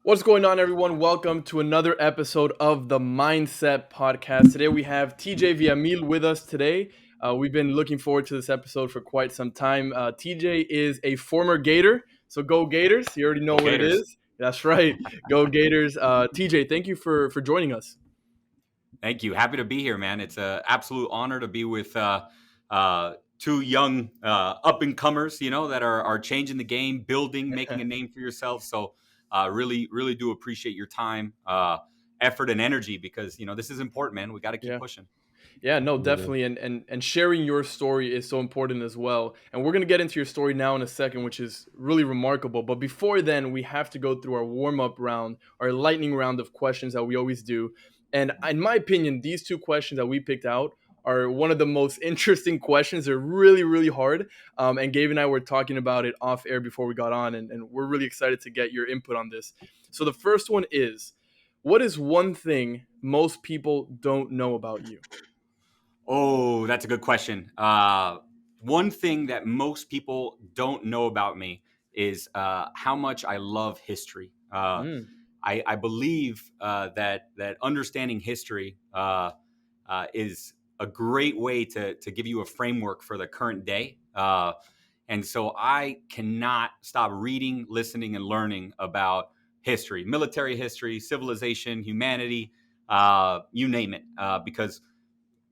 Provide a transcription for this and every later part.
What's going on, everyone? Welcome to another episode of the Mindset Podcast. Today we have TJ Villamil with us today. We've been looking forward to this episode for quite some time. TJ is a former Gator, so go Gators. You already know Go what it Gators. is. That's right, go Gators. TJ, thank you for joining us. Thank you. Happy to be here, man. It's an absolute honor to be with two young up and comers, that are changing the game, building, making a name for yourself. So really, really do appreciate your time, effort, and energy because, this is important, man. We got to keep Yeah. pushing. Yeah, no, Absolutely. definitely. And sharing your story is so important as well. And we're going to get into your story now in a second, which is really remarkable. But before then, we have to go through our warm up round, our lightning round of questions that we always do. And in my opinion, these two questions that we picked out are one of the most interesting questions. They're really, really hard. And Gabe and I were talking about it off air before we got on, and we're really excited to get your input on this. So the first one is, what is one thing most people don't know about you? Oh, that's a good question. One thing that most people don't know about me is how much I love history. Mm, I believe that understanding history is a great way to give you a framework for the current day. And so I cannot stop reading, listening, and learning about history, military history, civilization, humanity, you name it, because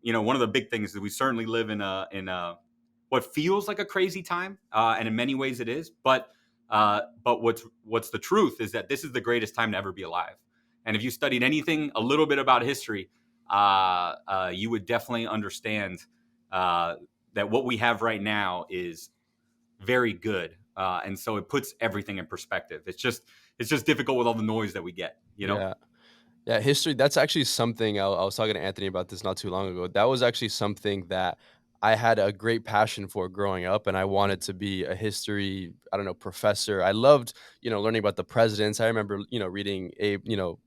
one of the big things is we certainly live in a what feels like a crazy time, and in many ways it is. But what's the truth is that this is the greatest time to ever be alive. And if you studied anything a little bit about history, you would definitely understand uh, that what we have right now is very good. And so it puts everything in perspective. It's just difficult with all the noise that we get. Yeah. Yeah, history, that's actually something I was talking to Anthony about this not too long ago. That was actually something that I had a great passion for growing up, and I wanted to be a history, I don't know, professor. I loved, learning about the presidents. I remember, reading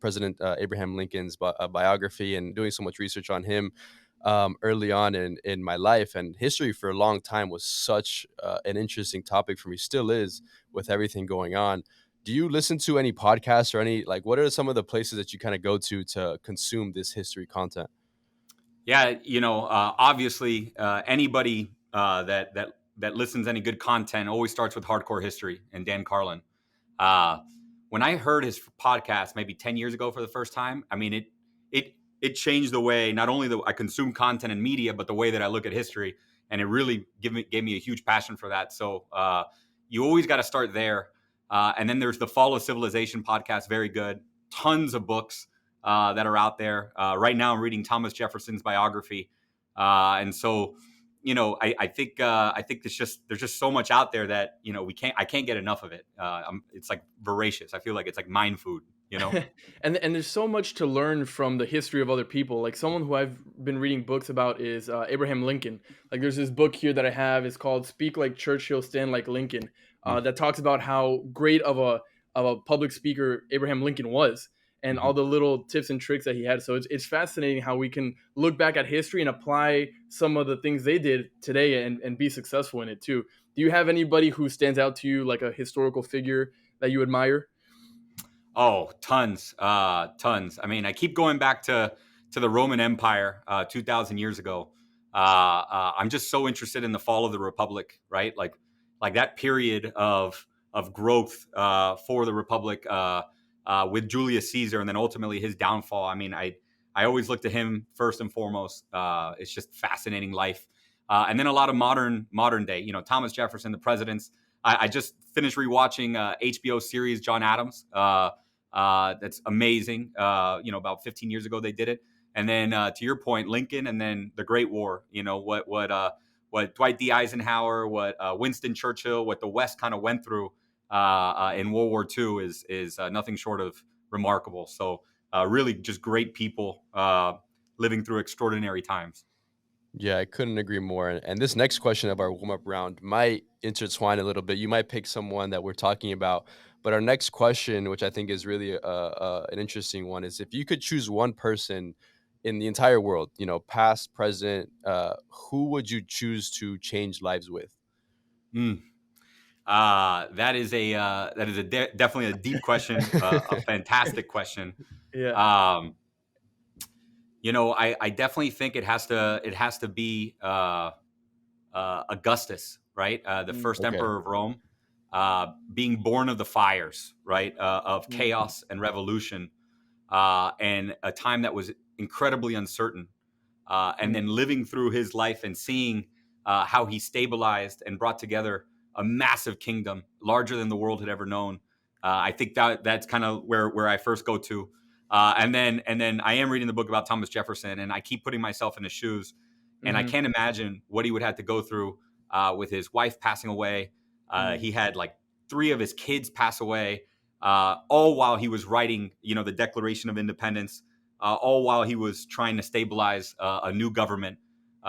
President Abraham Lincoln's biography and doing so much research on him early on in my life. And history for a long time was such an interesting topic for me, still is, with everything going on. Do you listen to any podcasts or any, like, what are some of the places that you kind of go to consume this history content? Yeah, obviously, anybody that listens to any good content always starts with Hardcore History and Dan Carlin. Uh, when I heard his podcast maybe 10 years ago for the first time, I mean it changed the way not only that I consume content and media, but the way that I look at history, and it really gave me a huge passion for that. So you always got to start there, and then there's the Fall of Civilization podcast, very good. Tons of books that are out there. Right now, I'm reading Thomas Jefferson's biography, and so I think there's just so much out there that I can't get enough of it. It's like voracious. I feel like it's like mind food. and there's so much to learn from the history of other people. Like someone who I've been reading books about is Abraham Lincoln. Like there's this book here that I have. It's called "Speak Like Churchill, Stand Like Lincoln," that talks about how great of a public speaker Abraham Lincoln was, and Mm-hmm. all the little tips and tricks that he had. So it's fascinating how we can look back at history and apply some of the things they did today and be successful in it too. Do you have anybody who stands out to you, like a historical figure that you admire? Oh, tons, tons. I mean, I keep going back to the Roman Empire 2,000 years ago. I'm just so interested in the fall of the Republic, right? Like that period of growth for the Republic with Julius Caesar, and then ultimately his downfall. I mean, I always look to him first and foremost. It's just fascinating life, and then a lot of modern day. Thomas Jefferson, the presidents. I just finished rewatching HBO series John Adams. That's amazing. About 15 years ago they did it, and then to your point, Lincoln, and then the Great War. What Dwight D. Eisenhower, what Winston Churchill, what the West kind of went through in World War II is nothing short of remarkable. So really, just great people living through extraordinary times. Yeah, I couldn't agree more. And this next question of our warm up round might intertwine a little bit. You might pick someone that we're talking about, but our next question, which I think is really an interesting one, is if you could choose one person in the entire world, past, present, who would you choose to change lives with? Mm. Definitely a deep question, a fantastic question. Yeah. Um, I definitely think it has to be Augustus, right? The Mm, first Okay. emperor of Rome, being born of the fires, right? Of mm, chaos and revolution, and a time that was incredibly uncertain. And mm, then living through his life and seeing how he stabilized and brought together a massive kingdom larger than the world had ever known. I think that's kind of where I first go to. And then I am reading the book about Thomas Jefferson, and I keep putting myself in his shoes, and I mhm, can't imagine what he would have to go through with his wife passing away. mm, He had like 3 of his kids pass away, all while he was writing, the Declaration of Independence, all while he was trying to stabilize a new government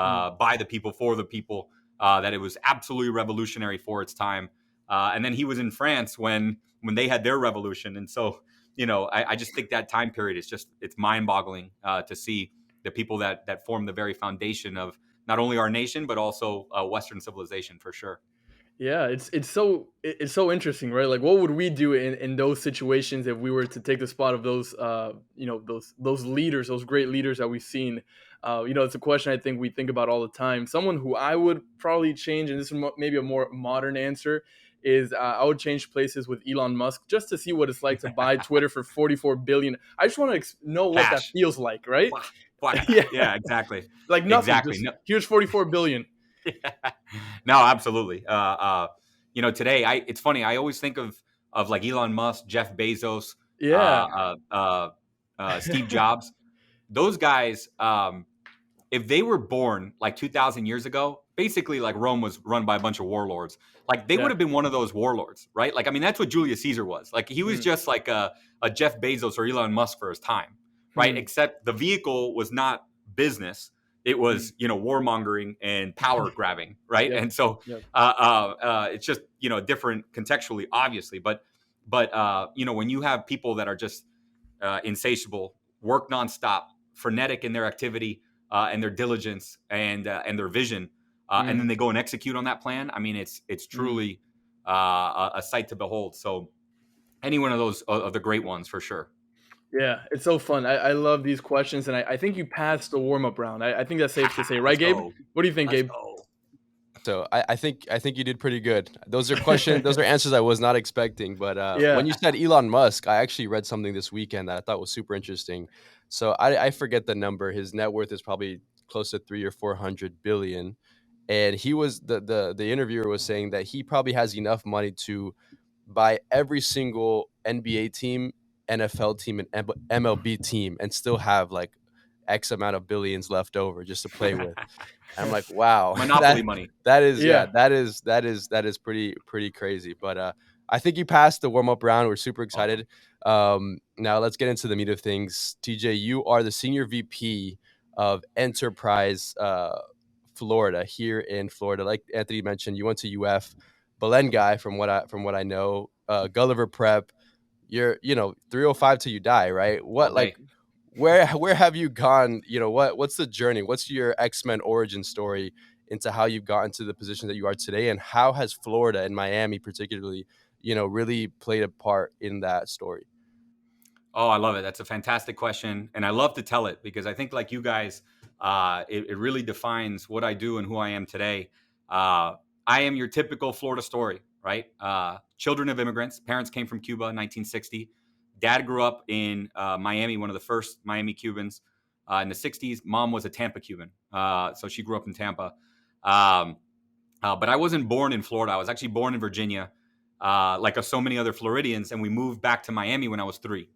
mm. by the people, for the people, that it was absolutely revolutionary for its time. And then he was in France when they had their revolution. And so, I just think that time period it's mind boggling to see the people that form the very foundation of not only our nation, but also Western civilization, for sure. Yeah, it's so interesting, right? Like, what would we do in those situations if we were to take the spot of those, those leaders, those great leaders that we've seen? It's a question I think we think about all the time. Someone who I would probably change, and this is maybe a more modern answer, is I would change places with Elon Musk just to see what it's like to buy Twitter for 44 billion. I just want to know what that Cash. feels like, right? Wah, wakata. Yeah, Yeah, exactly. like nothing. Exactly. Just No, here's 44 billion. no, absolutely. Today it's funny. I always think of like Elon Musk, Jeff Bezos, Yeah. Steve Jobs. Those guys, if they were born like 2,000 years ago, basically like Rome was run by a bunch of warlords. Like they would Yeah. have been one of those warlords, right? Like, I mean, that's what Julius Caesar was. Like he was Mm, just like a Jeff Bezos or Elon Musk for his time, right? hmm, Except the vehicle was not business. It mm. was, warmongering and power grabbing, right? Yep. And so Yep. it's just, different contextually, obviously. But when you have people that are just insatiable, work nonstop, frenetic in their activity, and their diligence and their vision, and then Mm, they go and execute on that plan. I mean, it's mm. truly a sight to behold. So any one of those of the great ones for sure. Yeah, it's so fun. I love these questions, and I think you passed the warm up round. I think that's safe to say, right, Let's Gabe? go. What do you think, Let's Gabe? go. So I think you did pretty good. Those are answers I was not expecting. But when Yeah. you said Elon Musk, I actually read something this weekend that I thought was super interesting. So I forget the number. His net worth is probably close to 3 or 400 billion. And he was the interviewer was saying that he probably has enough money to buy every single NBA team, NFL team, and MLB team, and still have like X amount of billions left over just to play with. And I'm like, wow, Monopoly money. that is yeah, Yeah. that is pretty crazy. But I think you passed the warm up round. We're super Awesome. excited. Now let's get into the meat of things. TJ, you are the senior VP of Enterprise Florida here in Florida. Like Anthony mentioned, you went to UF, Belen guy from what I know, Gulliver Prep. You're 305 till you die, right? All What like day. where have you gone? What's the journey? What's your X-Men origin story into how you've gotten to the position that you are today, and how has Florida and Miami particularly, really played a part in that story? Oh, I love it. That's a fantastic question. And I love to tell it because I think, like you guys, it really defines what I do and who I am today. Uh, I am your typical Florida story, right? Children of immigrants. Parents came from Cuba in 1960. Dad grew up in Miami, one of the first Miami Cubans in the 60s. Mom was a Tampa Cuban. So she grew up in Tampa. Um, but I wasn't born in Florida. I was actually born in Virginia, like so many other Floridians, and we moved back to Miami when I was 3.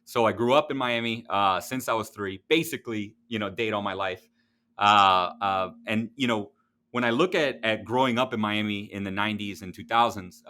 So I grew up in Miami since I was 3, basically, date all my life. And when I look at growing up in Miami in the 90s and 2000s,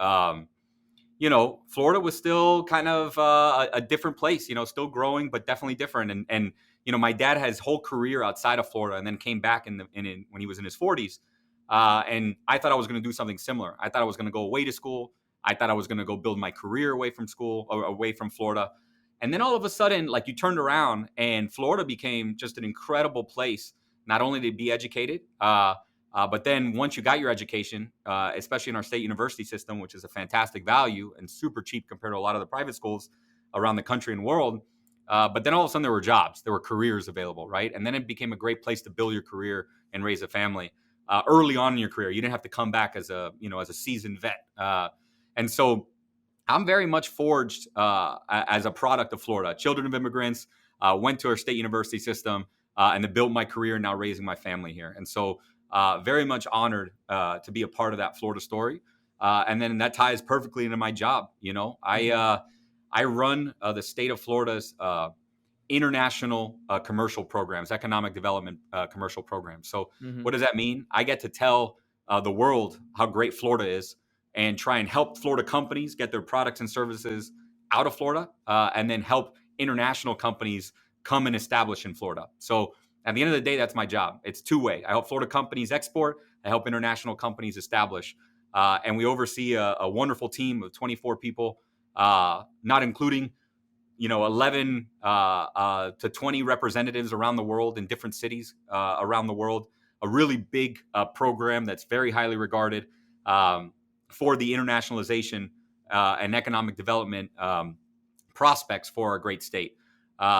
Florida was still kind of a different place, still growing, but definitely different. And my dad had his whole career outside of Florida and then came back when he was in his 40s. And I thought I was going to do something similar. I thought I was going to go away to school. I thought I was going to go build my career away from school or away from Florida. And then all of a sudden, like you turned around and Florida became just an incredible place, not only to be educated, But then once you got your education, especially in our state university system, which is a fantastic value and super cheap compared to a lot of the private schools around the country and world, but then all of a sudden there were jobs, there were careers available, right? And then it became a great place to build your career and raise a family. Early on in your career, you didn't have to come back as a seasoned vet. And so I'm very much forged as a product of Florida. Children of immigrants, went to our state university system, and then built my career, now raising my family here. And so very much honored to be a part of that Florida story. And then that ties perfectly into my job. I run the state of Florida's international commercial programs, economic development commercial programs. So what does that mean? I get to tell the world how great Florida is and try and help Florida companies get their products and services out of Florida, and then help international companies come and establish in Florida. So at the end of the day, that's my job. It's two-way. I help Florida companies export. I help international companies establish. And we oversee a wonderful team of 24 people, not including 11 to 20 representatives around the world in different cities around the world. A really big program that's very highly regarded for the internationalization and economic development prospects for our great state.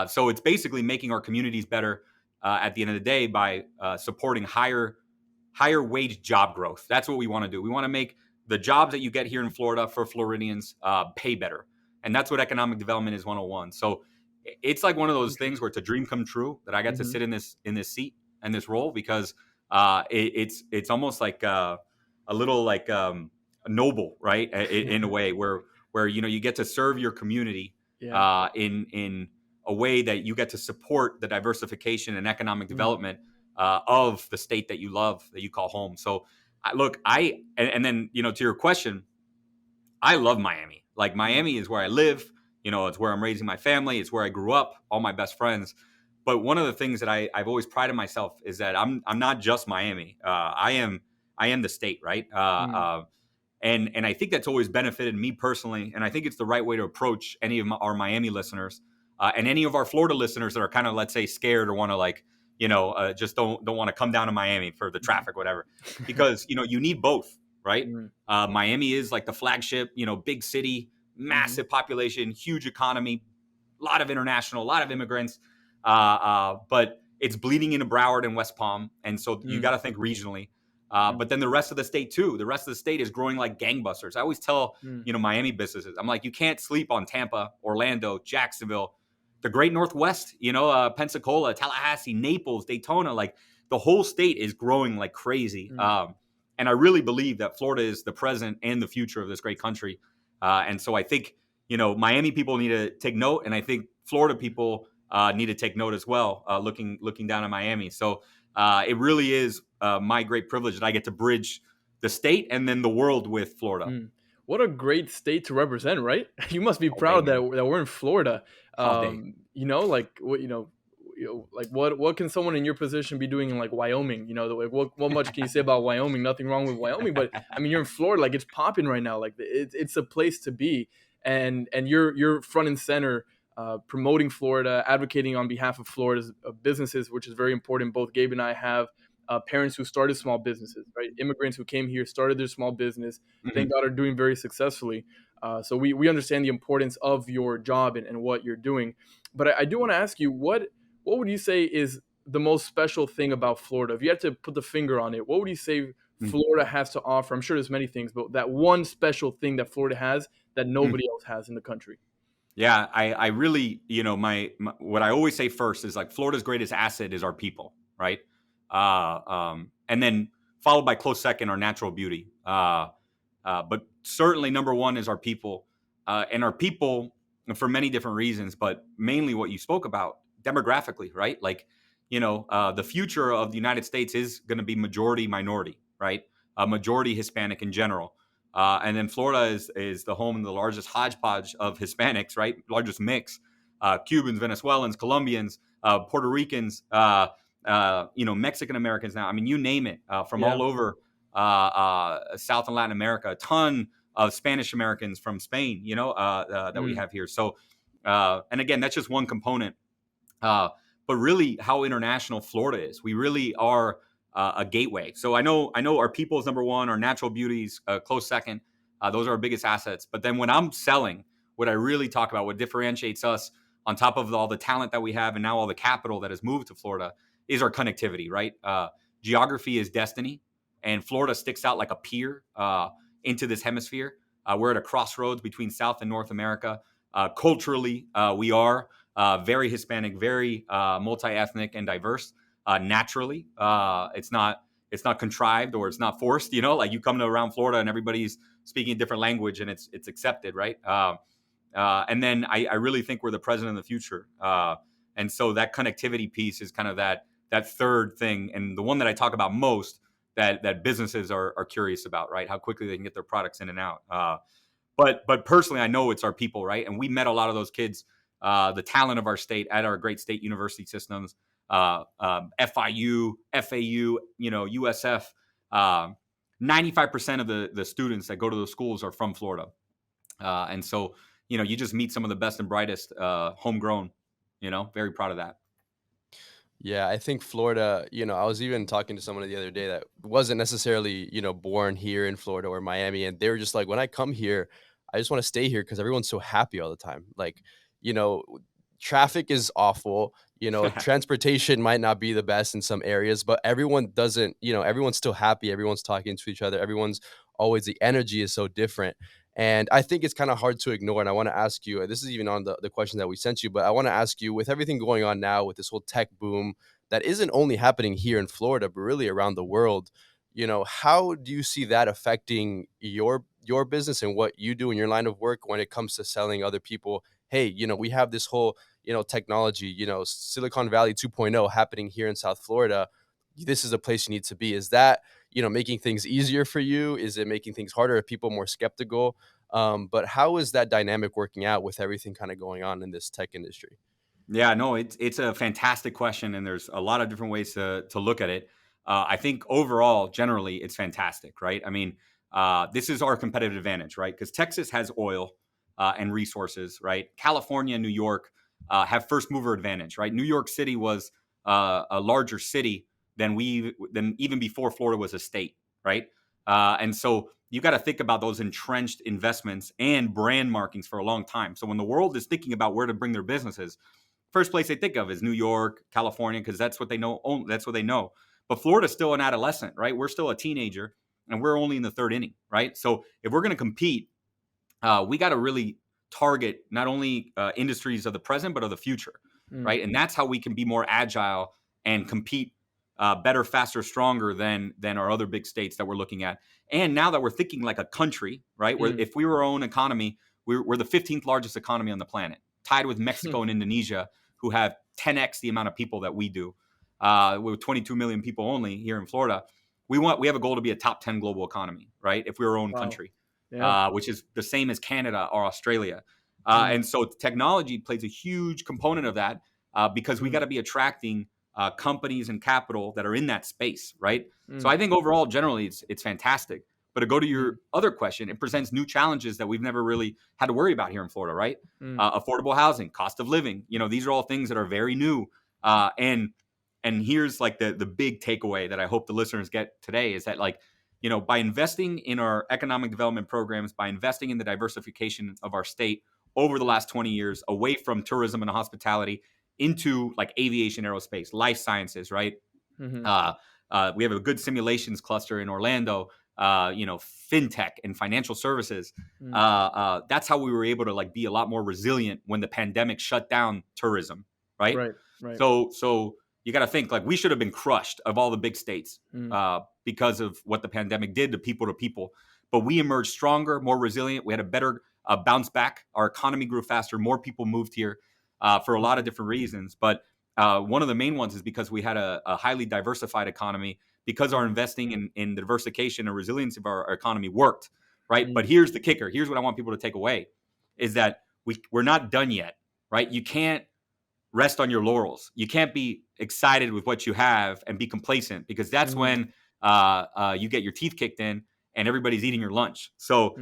So it's basically making our communities better at the end of the day by supporting higher wage job growth. That's what we want to do. We want to make the jobs that you get here in Florida for Floridians pay better. And that's what economic development is 101. So it's like one of those things where it's a dream come true that I get to sit in this seat and this role, because it's almost like a little like noble, right? In a way where you get to serve your community in a way that you get to support the diversification and economic development of the state that you love, that you call home. So and then to your question, I love Miami. Like, Miami is where I live. It's where I'm raising my family. It's where I grew up, all my best friends. But one of the things that I've always prided myself is that I'm not just Miami. I am the state, right? And I think that's always benefited me personally. And I think it's the right way to approach any of our Miami listeners and any of our Florida listeners that are kind of, let's say, scared or want to just don't want to come down to Miami for the traffic, whatever, because you need both. Right. Miami is like the flagship, big city, massive population, huge economy, a lot of international, a lot of immigrants. But it's bleeding into Broward and West Palm. And so you got to think regionally. But then the rest of the state, too. The rest of the state is growing like gangbusters. I always tell, Miami businesses, I'm like, you can't sleep on Tampa, Orlando, Jacksonville, the great Northwest, Pensacola, Tallahassee, Naples, Daytona. Like, the whole state is growing like crazy. And I really believe that Florida is the present and the future of this great country. And so I think, Miami people need to take note. And I think Florida people need to take note as well, looking down at Miami. So it really is my great privilege that I get to bridge the state and then the world with Florida. What a great state to represent, right? You must be proud that we're in Florida. What can someone in your position be doing in like Wyoming? What much can you say about Wyoming? Nothing wrong with Wyoming, but I mean, you're in Florida, like, it's popping right now. Like, it's a place to be, and you're front and center, promoting Florida, advocating on behalf of Florida's businesses, which is very important. Both Gabe and I have parents who started small businesses, right? Immigrants who came here, started their small business, thank God are doing very successfully. So we understand the importance of your job and what you're doing. But I do want to ask you, what would you say is the most special thing about Florida? If you had to put the finger on it, what would you say Florida has to offer? I'm sure there's many things, but that one special thing that Florida has that nobody else has in the country. Yeah, I really, my what I always say first is, like, Florida's greatest asset is our people, right? And then followed by close second, our natural beauty. But certainly number one is our people, and our people for many different reasons, but mainly what you spoke about demographically, right? Like, the future of the United States is going to be majority minority, right? Majority Hispanic in general. And then Florida is the home of the largest hodgepodge of Hispanics, right? Largest mix, Cubans, Venezuelans, Colombians, Puerto Ricans, Mexican Americans now. I mean, you name it, from all over South and Latin America, a ton of Spanish Americans from Spain, that we have here. So, and again, that's just one component. But really how international Florida is. We really are a gateway. So I know our people is number one, our natural beauties close second. Those are our biggest assets. But then when I'm selling, what I really talk about, what differentiates us on top of all the talent that we have and now all the capital that has moved to Florida is our connectivity, right? Geography is destiny, and Florida sticks out like a pier into this hemisphere. We're at a crossroads between South and North America. Culturally, we are very Hispanic, very multi-ethnic and diverse. Naturally, it's not contrived or it's not forced. You know, like you come to around Florida and everybody's speaking a different language and it's accepted, right? And then I really think we're the present and the future. And so that connectivity piece is kind of that third thing, and the one that I talk about most that businesses are curious about, right? How quickly they can get their products in and out. But personally, I know it's our people, right? And we met a lot of those kids, the talent of our state at our great state university systems, FIU, FAU, USF. 95% of the students that go to those schools are from Florida. And so, you just meet some of the best and brightest homegrown, very proud of that. Yeah, I think Florida, I was even talking to someone the other day that wasn't necessarily, born here in Florida or Miami. And they were just like, when I come here, I just want to stay here because everyone's so happy all the time. Like, you know, traffic is awful. Transportation might not be the best in some areas, but everyone doesn't, everyone's still happy. Everyone's talking to each other. Everyone's always, the energy is so different. And I think it's kind of hard to ignore. And I want to ask you, this is even on the question that we sent you, but I want to ask you, with everything going on now with this whole tech boom that isn't only happening here in Florida, but really around the world, how do you see that affecting your business and what you do in your line of work when it comes to selling other people? Hey, we have this whole, technology, Silicon Valley 2.0 happening here in South Florida. This is a place you need to be. Is that, making things easier for you? Is it making things harder? Are people more skeptical? But how is that dynamic working out with everything kind of going on in this tech industry? Yeah, no, it's a fantastic question, and there's a lot of different ways to look at it. I think overall, generally, it's fantastic, right? I mean, this is our competitive advantage, right? Because Texas has oil and resources, right? California and New York have first mover advantage, right? New York City was a larger city than even before Florida was a state, right? And so you got to think about those entrenched investments and brand markings for a long time. So when the world is thinking about where to bring their businesses, first place they think of is New York, California, because that's what they know. That's what they know. But Florida's still an adolescent, right? We're still a teenager, and we're only in the third inning, right? So if we're going to compete, we got to really target not only industries of the present, but of the future, right? And that's how we can be more agile and compete better, faster, stronger than our other big states that we're looking at. And now that we're thinking like a country, right? Where if we were our own economy, we're the 15th largest economy on the planet, tied with Mexico and Indonesia, who have 10x the amount of people that we do. With 22 million people only here in Florida, we have a goal to be a top 10 global economy, right? If we're our own country, which is the same as Canada or Australia. And so technology plays a huge component of that because we got to be attracting companies and capital that are in that space, right? So I think overall, generally, it's fantastic. But to go to your other question, it presents new challenges that we've never really had to worry about here in Florida, right? Affordable housing, cost of living, these are all things that are very new. And here's like the big takeaway that I hope the listeners get today is that, like, by investing in our economic development programs, by investing in the diversification of our state over the last 20 years, away from tourism and hospitality into like aviation, aerospace, life sciences, right? We have a good simulations cluster in Orlando, fintech and financial services. That's how we were able to like be a lot more resilient when the pandemic shut down tourism, right? Right. So you got to think like we should have been crushed of all the big states because of what the pandemic did to people. But we emerged stronger, more resilient. We had a better bounce back. Our economy grew faster. More people moved here for a lot of different reasons. But one of the main ones is because we had a highly diversified economy, because our investing in the diversification and resilience of our economy worked, right? But here's the kicker. Here's what I want people to take away is that we're not done yet, right? You can't rest on your laurels. You can't be excited with what you have and be complacent, because that's when you get your teeth kicked in and everybody's eating your lunch. So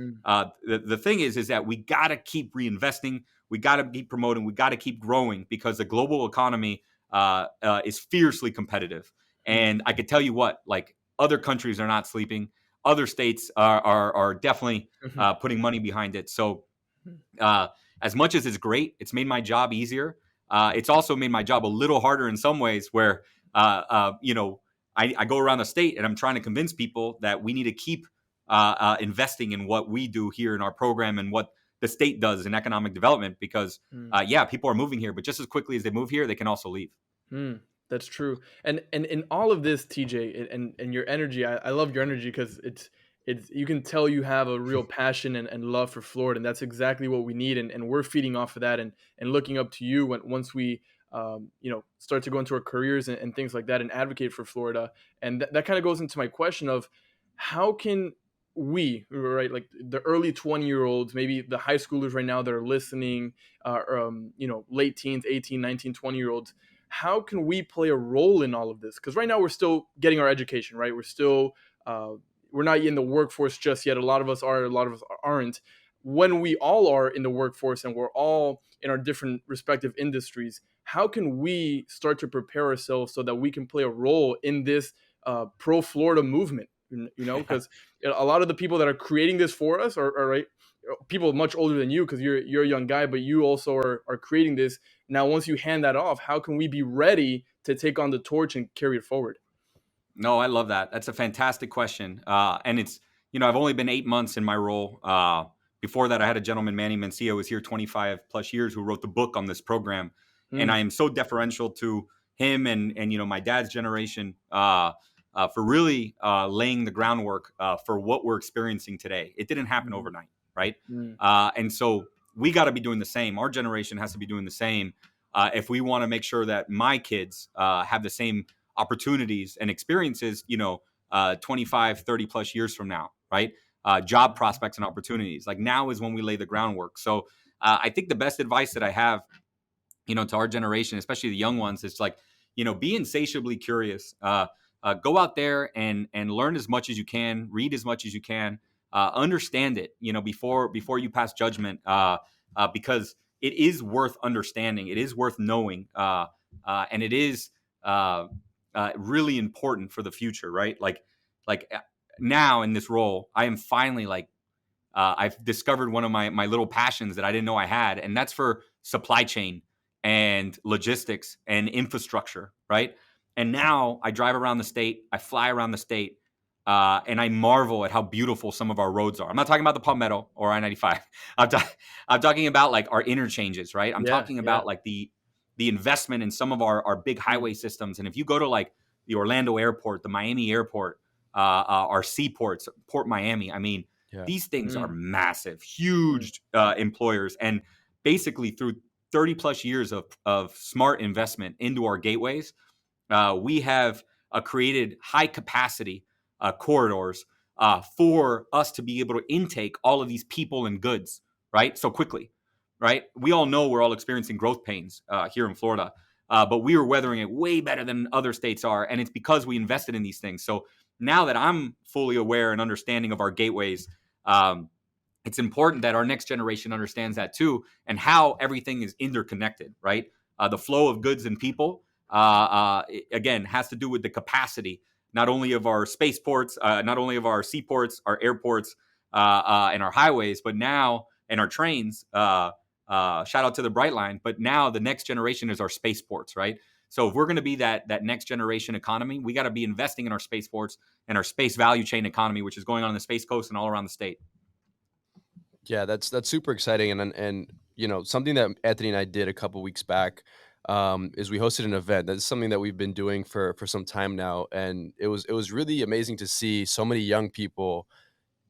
the thing is that we got to keep reinvesting. We got to keep promoting. We got to keep growing, because the global economy is fiercely competitive. And I could tell you what, like other countries are not sleeping. Other states are definitely putting money behind it. So uh, as much as it's great, it's made my job easier. It's also made my job a little harder in some ways where, you know, I go around the state and I'm trying to convince people that we need to keep investing in what we do here in our program and what the state does in economic development because, yeah, people are moving here, but just as quickly as they move here, they can also leave. Hmm, that's true. And in all of this, TJ, and your energy, I love your energy because it's you can tell you have a real passion and love for Florida, and that's exactly what we need. And we're feeding off of that and looking up to you once we start to go into our careers and things like that and advocate for Florida. And that kind of goes into my question of how can we, right, like the early 20-year-olds, maybe the high schoolers right now that are listening, late teens, 18, 19, 20-year-olds, how can we play a role in all of this? Because right now we're still getting our education, right? We're still we're not in the workforce just yet. A lot of us are, a lot of us aren't. When we all are in the workforce and we're all in our different respective industries, how can we start to prepare ourselves so that we can play a role in this pro Florida movement? Because a lot of the people that are creating this for us are right, people much older than you because you're a young guy, but you also are creating this. Now, once you hand that off, how can we be ready to take on the torch and carry it forward? No, I love that. That's a fantastic question. And it's, I've only been 8 months in my role. Before that, I had a gentleman, Manny Mencia, who was here 25 plus years, who wrote the book on this program. And I am so deferential to him and my dad's generation for really laying the groundwork for what we're experiencing today. It didn't happen overnight, right? And so we got to be doing the same. Our generation has to be doing the same if we want to make sure that my kids have the same opportunities and experiences, 25, 30 plus years from now, right? Job prospects and opportunities. Like now is when we lay the groundwork. So I think the best advice that I have, to our generation, especially the young ones, is like, be insatiably curious. Go out there and learn as much as you can, read as much as you can, understand it, before you pass judgment, because it is worth understanding. It is worth knowing. And it is really important for the future, right? Like now in this role, I am finally like, I've discovered one of my little passions that I didn't know I had, and that's for supply chain and logistics and infrastructure, right? And now I drive around the state, I fly around the state, and I marvel at how beautiful some of our roads are. I'm not talking about the Palmetto or I-95. I'm talking about like our interchanges, right? I'm talking about like the investment in some of our big highway systems. And if you go to like the Orlando airport, the Miami airport, our seaports, Port Miami, I mean, these things are massive, huge employers. And basically through 30 plus years of smart investment into our gateways, we have created high capacity corridors for us to be able to intake all of these people and goods, right? So quickly, right? We all know we're all experiencing growth pains here in Florida, but we are weathering it way better than other states are. And it's because we invested in these things. So now that I'm fully aware and understanding of our gateways, it's important that our next generation understands that too, and how everything is interconnected, right? The flow of goods and people, again, has to do with the capacity, not only of our spaceports, not only of our seaports, our airports, and our highways, but now, and our trains, shout out to the Brightline, but now the next generation is our spaceports, right? So if we're going to be that next generation economy, we got to be investing in our spaceports and our space value chain economy, which is going on the Space Coast and all around the state. Yeah, that's super exciting, and something that Anthony and I did a couple weeks back is we hosted an event. That's something that we've been doing for some time now, and it was really amazing to see so many young people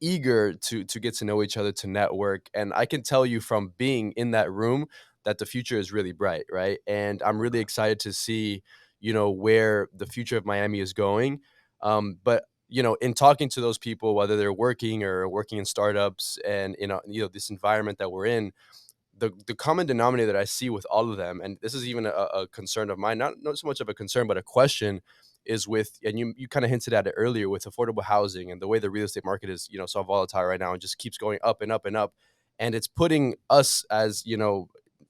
eager to get to know each other, to network, and I can tell you from being in that room that the future is really bright, right? And I'm really excited to see where the future of Miami is going, but in talking to those people, whether they're working or working in startups and this environment that we're in, the common denominator that I see with all of them, and this is even a concern of mine, not so much of a concern, but a question, is with, and you kind of hinted at it earlier, with affordable housing and the way the real estate market is, so volatile right now and just keeps going up and up and up. And it's putting us as,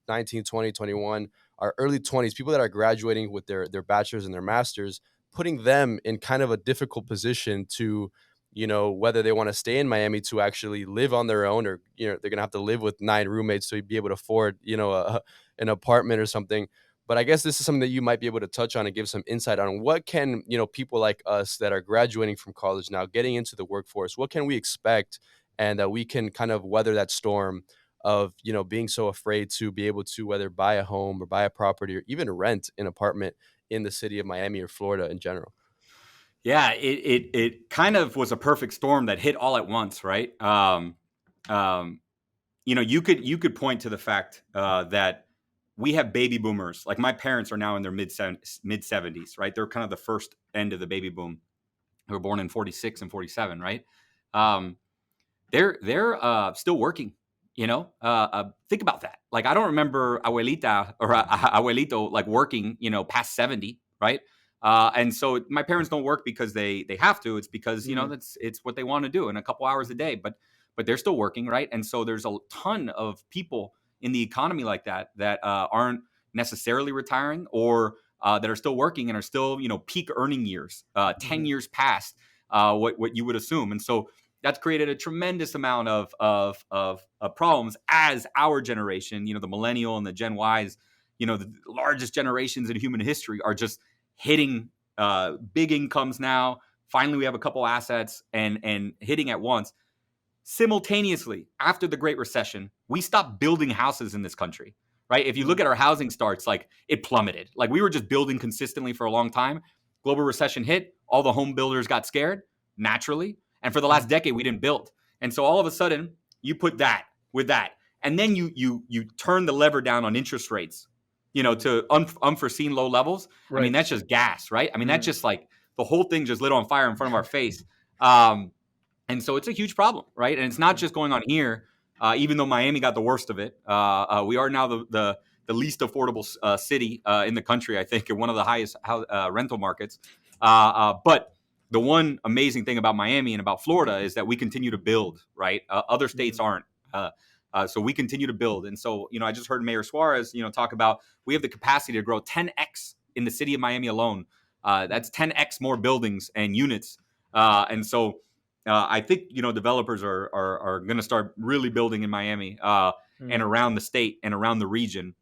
19, 20, 21, our early 20s, people that are graduating with their bachelor's and their master's, putting them in kind of a difficult position to, whether they want to stay in Miami to actually live on their own, or, they're going to have to live with 9 roommates to be able to afford, an apartment or something. But I guess this is something that you might be able to touch on and give some insight on. What can, people like us that are graduating from college now, getting into the workforce, what can we expect, and that we can kind of weather that storm of, being so afraid to be able to whether buy a home or buy a property or even rent an apartment in the city of Miami or Florida in general? Yeah, it kind of was a perfect storm that hit all at once, right? Um, you could point to the fact that we have baby boomers. Like my parents are now in their mid 70s, right? They're kind of the first end of the baby boom, who were born in 46 and 47, right? Um, they're still working. Think about that. Like I don't remember abuelita or abuelito like working, past 70, right? And so my parents don't work because they have to. It's because it's what they want to do in a couple hours a day. But they're still working, right? And so there's a ton of people in the economy like that aren't necessarily retiring, or that are still working and are still peak earning years, 10 years past what you would assume. And so that's created a tremendous amount of problems as our generation, the millennial and the Gen Ys, the largest generations in human history, are just hitting big incomes now. Finally, we have a couple assets and hitting at once. Simultaneously, after the Great Recession, we stopped building houses in this country, right? If you look at our housing starts, like it plummeted. Like we were just building consistently for a long time. Global recession hit, all the home builders got scared naturally. And for the last decade, we didn't build. And so all of a sudden, you put that with that. And then you turn the lever down on interest rates, to unforeseen low levels. Right. I mean, that's just gas, right? I mean, that's just like the whole thing just lit on fire in front of our face. And so it's a huge problem, right? And it's not just going on here, even though Miami got the worst of it. We are now the least affordable city in the country, I think, and one of the highest rental markets. But the one amazing thing about Miami and about Florida is that we continue to build, right? Other states aren't. So we continue to build. And so, I just heard Mayor Suarez, talk about we have the capacity to grow 10x in the city of Miami alone. That's 10x more buildings and units. And so I think, developers are going to start really building in Miami and around the state and around the region.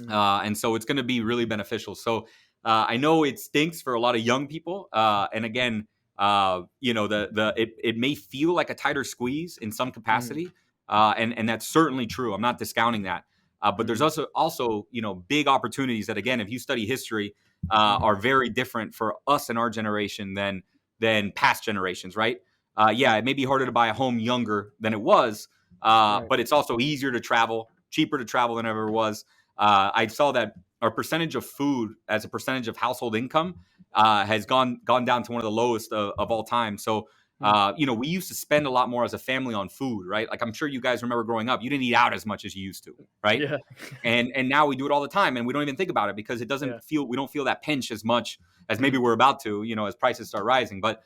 And so it's going to be really beneficial. So I know it stinks for a lot of young people. And again, it may feel like a tighter squeeze in some capacity. And that's certainly true. I'm not discounting that. But there's also, big opportunities that, again, if you study history, are very different for us and our generation than past generations, right? It may be harder to buy a home younger than it was, but it's also easier to travel, cheaper to travel than ever was. I saw that our percentage of food as a percentage of household income has gone down to one of the lowest of all time. So, we used to spend a lot more as a family on food, right? Like I'm sure you guys remember growing up, you didn't eat out as much as you used to, right? Yeah. And now we do it all the time, and we don't even think about it because it doesn't we don't feel that pinch as much as maybe we're about to, as prices start rising. But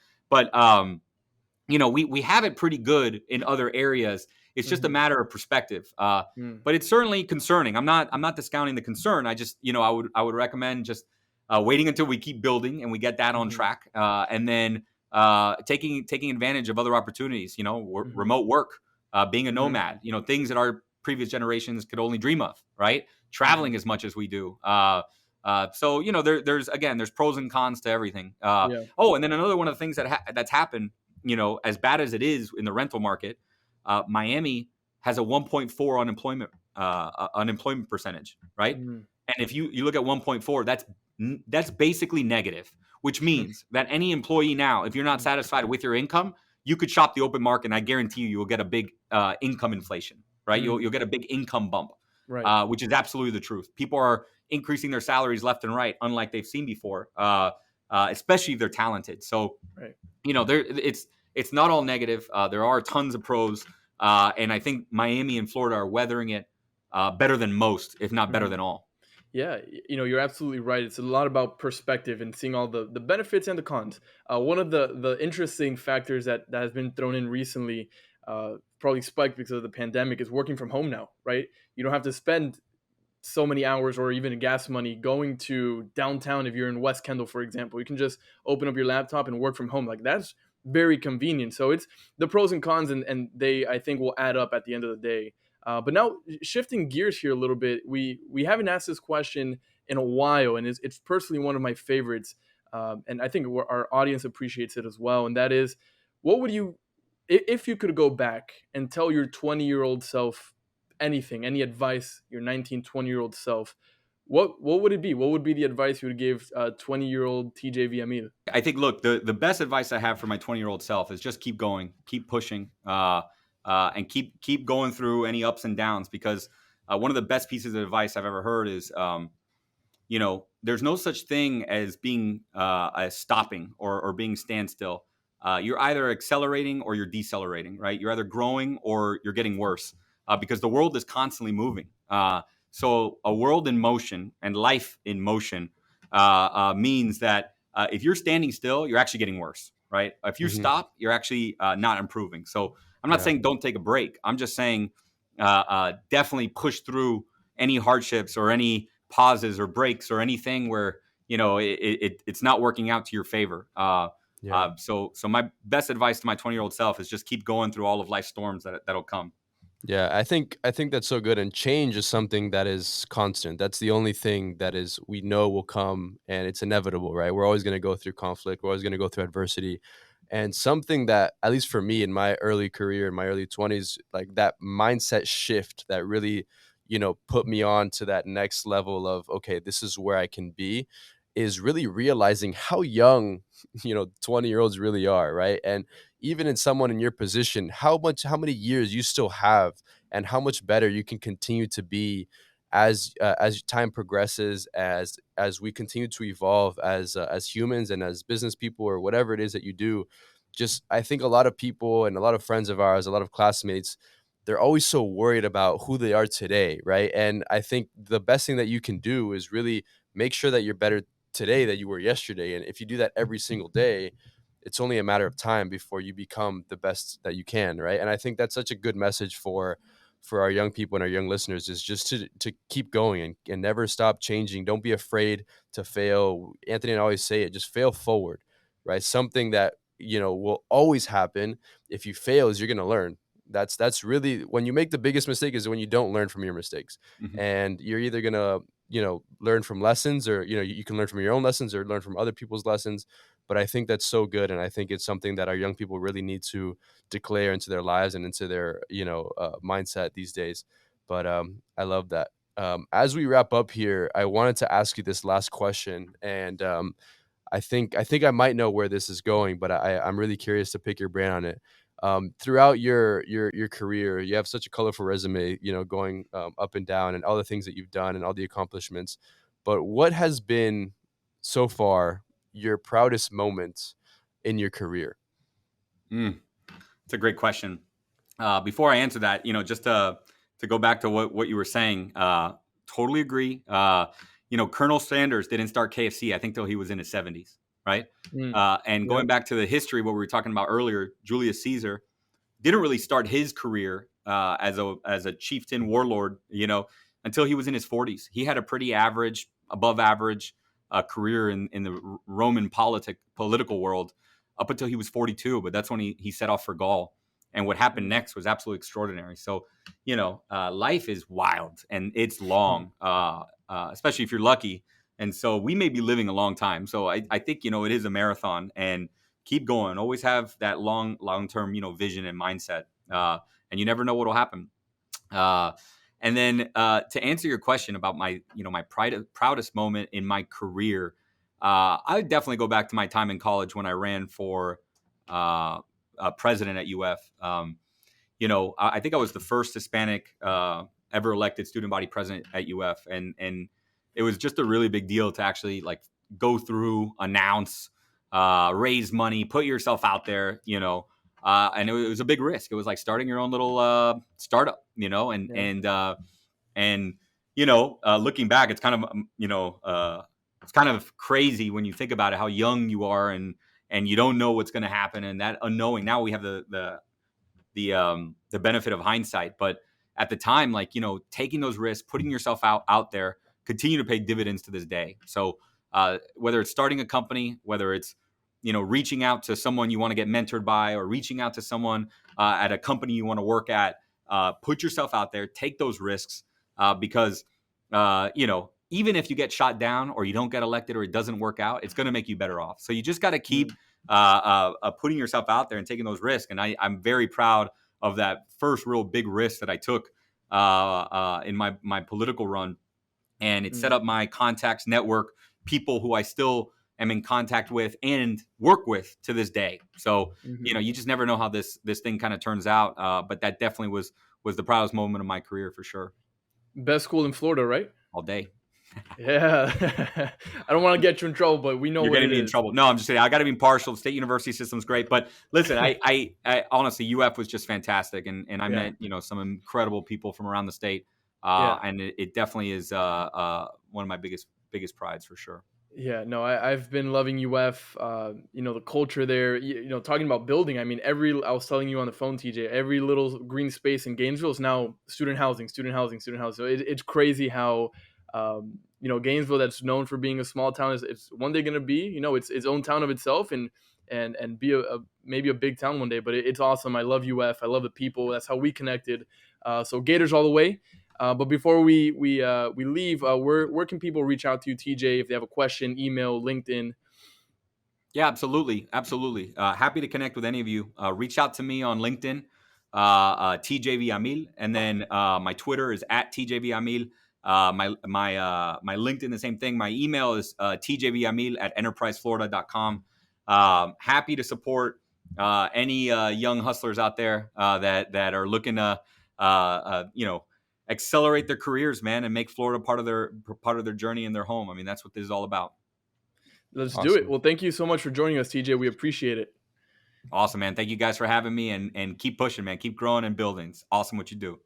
we have it pretty good in other areas. It's just a matter of perspective. But it's certainly concerning. I'm not discounting the concern. I just, I would recommend just waiting until we keep building and we get that on track. And then taking advantage of other opportunities, remote work, being a nomad, things that our previous generations could only dream of, right? Traveling as much as we do. So, there's pros and cons to everything. Oh, and then another one of the things that's happened, as bad as it is in the rental market, Miami has a 1.4 unemployment percentage, right? And if you look at 1.4, that's basically negative, which means that any employee now, if you're not satisfied with your income, you could shop the open market, and I guarantee you will get a big income inflation, right? You'll get a big income bump, right? Which is absolutely the truth. People are increasing their salaries left and right, unlike they've seen before, especially if they're talented. So, it's not all negative. There are tons of pros, and I think Miami and Florida are weathering it better than most, if not better than all. Yeah, you're absolutely right. It's a lot about perspective and seeing all the benefits and the cons. One of the interesting factors that has been thrown in recently, probably spiked because of the pandemic, is working from home now, right? You don't have to spend so many hours or even gas money going to downtown. If you're in West Kendall, for example, you can just open up your laptop and work from home. Like, that's very convenient. So it's the pros and cons, and they, I think, will add up at the end of the day. But now, shifting gears here a little bit, we haven't asked this question in a while, and it's personally one of my favorites, and I think our audience appreciates it as well. And that is, what would you, if you could go back and tell your 20-year-old self anything, any advice, your 19, 20-year-old self, what would it be? What would be the advice you would give 20-year-old TJ Villamil? I think, look, the best advice I have for my 20-year-old self is just keep going, keep pushing, and keep going through any ups and downs. Because one of the best pieces of advice I've ever heard is, there's no such thing as being as stopping or being standstill. You're either accelerating or you're decelerating, right? You're either growing or you're getting worse, because the world is constantly moving. So a world in motion and life in motion means that if you're standing still, you're actually getting worse, right? If you stop, you're actually not improving. So I'm not saying don't take a break. I'm just saying definitely push through any hardships or any pauses or breaks or anything where it's not working out to your favor. So my best advice to my 20-year-old self is just keep going through all of life's storms that'll come. Yeah, I think that's so good. And change is something that is constant. That's the only thing that is we know will come, and it's inevitable, right? We're always going to go through conflict. We're always going to go through adversity. And something that, at least for me in my early career, in my early 20s, like that mindset shift that really, put me on to that next level of, okay, this is where I can be, is really realizing how young, 20-year-olds really are, right? And even in someone in your position, how many years you still have, and how much better you can continue to be as time progresses, as we continue to evolve as humans and as business people or whatever it is that you do. Just, I think a lot of people and a lot of friends of ours, a lot of classmates, they're always so worried about who they are today, right? And I think the best thing that you can do is really make sure that you're better today than you were yesterday. And if you do that every single day, it's only a matter of time before you become the best that you can, right? And I think that's such a good message for our young people and our young listeners, is just to keep going and never stop changing. Don't be afraid to fail. Anthony and I always say it, just fail forward, right? Something that will always happen. If you fail, is you're going to learn. That's really when you make the biggest mistake, is when you don't learn from your mistakes. Mm-hmm. And you're either going to learn from lessons, or you can learn from your own lessons or learn from other people's lessons. But I think that's so good, and I think it's something that our young people really need to declare into their lives and into their mindset these days. But I love that. As we wrap up here, I wanted to ask you this last question, and I think I might know where this is going, but I'm really curious to pick your brain on it. Throughout your career, you have such a colorful resume, going up and down, and all the things that you've done and all the accomplishments. But what has been so far your proudest moment in your career? It's a great question. Before I answer that, just to go back to what you were saying, totally agree. Colonel Sanders didn't start KFC, I think, till he was in his 70s, right? And going back to the history, what we were talking about earlier, Julius Caesar didn't really start his career as a chieftain warlord, until he was in his 40s. He had a pretty average, above average career in the Roman political world up until he was 42. But that's when he set off for Gaul. And what happened next was absolutely extraordinary. So, life is wild and it's long, especially if you're lucky. And so we may be living a long time. So I think, it is a marathon, and keep going. Always have that long-term, vision and mindset. And you never know what will happen. And then to answer your question about my proudest moment in my career, I would definitely go back to my time in college when I ran for president at UF. I think I was the first Hispanic ever elected student body president at UF, and it was just a really big deal to actually go through, announce, raise money, put yourself out there, and it was a big risk. It was like starting your own little startup, looking back, it's kind of it's kind of crazy when you think about it, how young you are and you don't know what's going to happen, and that unknowing. Now we have the benefit of hindsight, but at the time, like, you know, taking those risks, putting yourself out there, continue to pay dividends to this day. So whether it's starting a company, whether it's, you know, reaching out to someone you want to get mentored by, or reaching out to someone at a company you want to work at, put yourself out there, take those risks, because, you know, even if you get shot down or you don't get elected or it doesn't work out, it's going to make you better off. So you just got to keep putting yourself out there and taking those risks. And I'm very proud of that first real big risk that I took in my political run. And it set up my contacts network, people who I still am in contact with and work with to this day. So, you know, you just never know how this thing kind of turns out. But that definitely was the proudest moment of my career for sure. Best school in Florida, right? All day. Yeah. I don't want to get you in trouble, but we know You're what getting it me is. in trouble. No, I'm just saying I got to be impartial. State university system's great, but listen, I honestly, UF was just fantastic, and I met, you know, some incredible people from around the state, and it definitely is one of my biggest prides for sure. Yeah, no, I've been loving UF. You know, the culture there. You know, talking about building. I mean, I was telling you on the phone, TJ. Every little green space in Gainesville is now student housing, student housing, student housing. So it's crazy how, you know, Gainesville, that's known for being a small town, it's one day going to be, you know, its own town of itself, and be maybe a big town one day. But it's awesome. I love UF. I love the people. That's how we connected. So Gators all the way. But before we leave, where can people reach out to you, TJ, if they have a question, email, LinkedIn? Yeah, absolutely. Happy to connect with any of you. Reach out to me on LinkedIn, TJ Villamil, and then my Twitter is at TJ Villamil. My LinkedIn, the same thing. My email is tjvillamil@enterpriseflorida.com. Happy to support any young hustlers out there that are looking to you know, accelerate their careers, man, and make Florida part of their journey in their home. I mean, that's what this is all about. Let's do it. Awesome. Well, thank you so much for joining us, TJ. We appreciate it. Awesome, man. Thank you guys for having me, and keep pushing, man. Keep growing and building. It's awesome what you do.